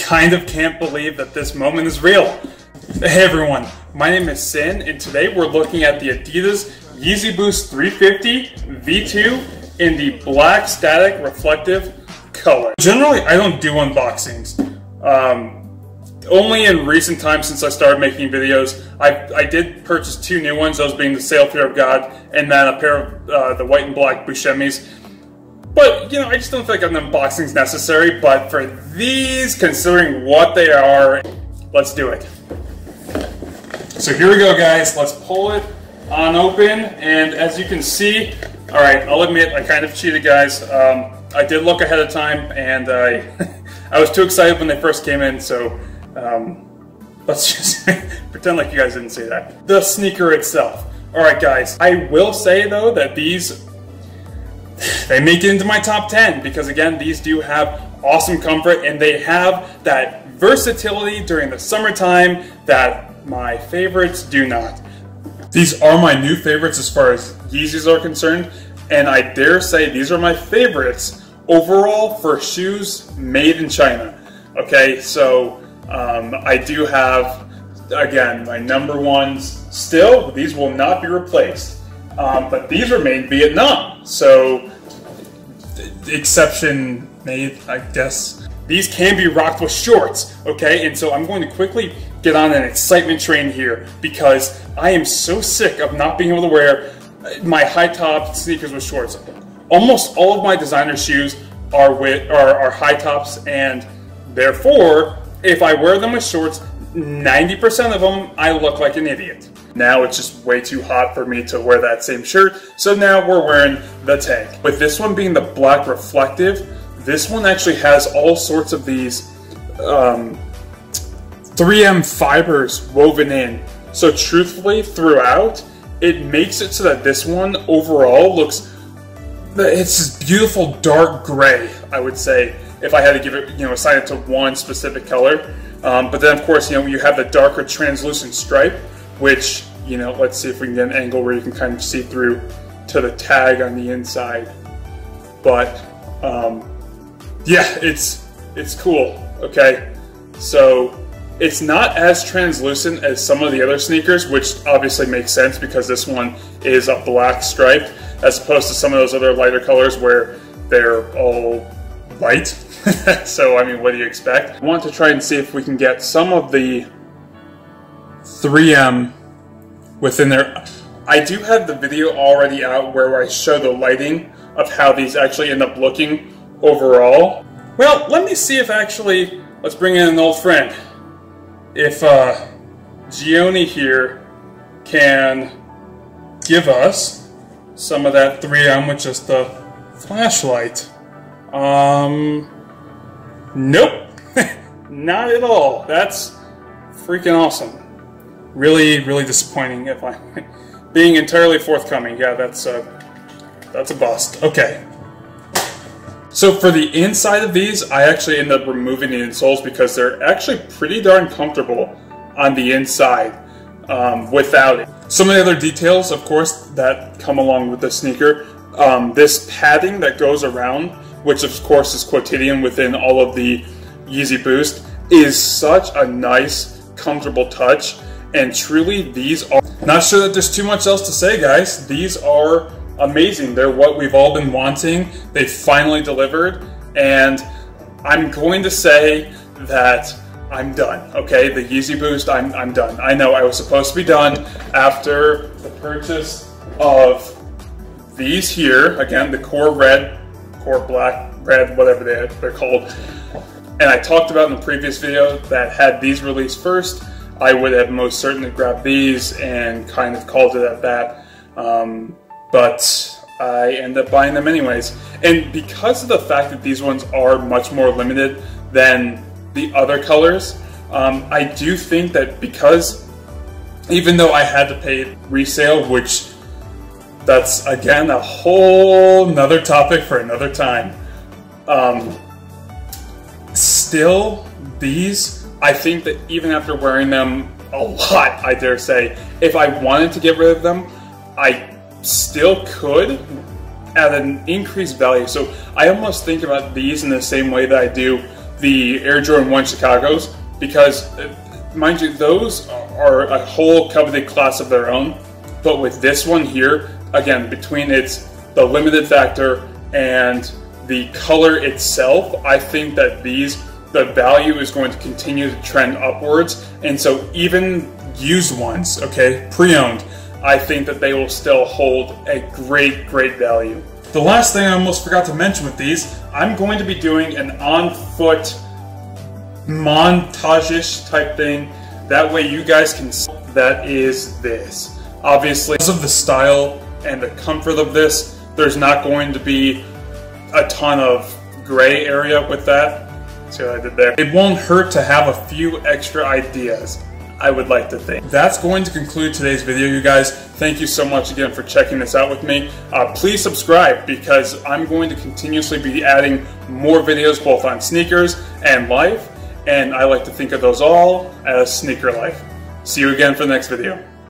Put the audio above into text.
kind of can't believe that this moment is real. Hey everyone, my name is Sin, and today we're looking at the ADIDAS YEEZY Boost 350 V2 in the black static reflective color. Generally, I don't do unboxings. Only in recent times since I started making videos, I did purchase two new ones, those being the Sail Fear of God and then a pair of the white and black Buscemi's. But, you know, I just don't feel like an unboxing's necessary, but for these, considering what they are, let's do it. So here we go, guys. Let's pull it on open, and as you can see, alright, I'll admit, I kind of cheated, guys. I did look ahead of time, and I was too excited when they first came in, so let's just pretend like you guys didn't see that. The sneaker itself. Alright, guys, I will say, though, that these, they make it into my top 10, because, again, these do have awesome comfort, and they have that versatility during the summertime that my favorites do not. These are my new favorites as far as Yeezys are concerned, and I dare say these are my favorites overall for shoes made in China. Okay, so I do have, again, my number ones still. These will not be replaced, but these were made in Vietnam, so exception made, I guess. These can be rocked with shorts, okay? And so I'm going to quickly get on an excitement train here because I am so sick of not being able to wear my high-top sneakers with shorts. Almost all of my designer shoes are high tops, and therefore, if I wear them with shorts, 90% of them, I look like an idiot. Now it's just way too hot for me to wear that same shirt, so now we're wearing the tank. With this one being the black reflective, this one actually has all sorts of these 3M fibers woven in. So truthfully, throughout, it makes it so that this one overall looks, it's this beautiful dark gray, I would say, if I had to give it, you know, assign it to one specific color. But then of course, you know, you have the darker translucent stripe, which, you know, let's see if we can get an angle where you can kind of see through to the tag on the inside. But yeah, it's cool, okay? So it's not as translucent as some of the other sneakers, which obviously makes sense because this one is a black stripe, as opposed to some of those other lighter colors where they're all white. So, I mean, what do you expect? I want to try and see if we can get some of the 3M within there. I do have the video already out where I show the lighting of how these actually end up looking overall. Well, let me see if actually, let's bring in an old friend. If Gioni here can give us some of that 3M with just the flashlight. Nope, not at all. That's freaking awesome. Really, really disappointing if I'm being entirely forthcoming. Yeah, that's a bust. Okay. So for the inside of these, I actually end up removing the insoles because they're actually pretty darn comfortable on the inside without it. Some of the other details, of course, that come along with the sneaker, this padding that goes around, which of course is quotidian within all of the Yeezy Boost, is such a nice, comfortable touch, and truly these are, not sure that there's too much else to say, guys. These are amazing. They're what we've all been wanting. They finally delivered, and I'm going to say that I'm done. Okay, the Yeezy Boost, I'm done. I know I was supposed to be done after the purchase of these here. Again, the core red, core black, red, whatever they're called. And I talked about in the previous video that had these released first, I would have most certainly grabbed these and kind of called it at that. But I end up buying them anyways. And because of the fact that these ones are much more limited than the other colors, I do think that because, even though I had to pay resale, which that's again a whole nother topic for another time, still these, I think that even after wearing them a lot, I dare say, if I wanted to get rid of them, I still could at an increased value. So I almost think about these in the same way that I do the Air Jordan 1 Chicago's, because mind you, those are a whole coveted class of their own. But with this one here, again, between the limited factor and the color itself, I think that the value is going to continue to trend upwards. And so even used ones, okay, pre-owned, I think that they will still hold a great, great value. The last thing I almost forgot to mention with these, I'm going to be doing an on-foot montage-ish type thing. That way you guys can see that is this. Obviously, because of the style and the comfort of this, there's not going to be a ton of gray area with that. See what I did there? It won't hurt to have a few extra ideas, I would like to think. That's going to conclude today's video, you guys. Thank you so much again for checking this out with me. Please subscribe, because I'm going to continuously be adding more videos both on sneakers and life, and I like to think of those all as sneaker life. See you again for the next video.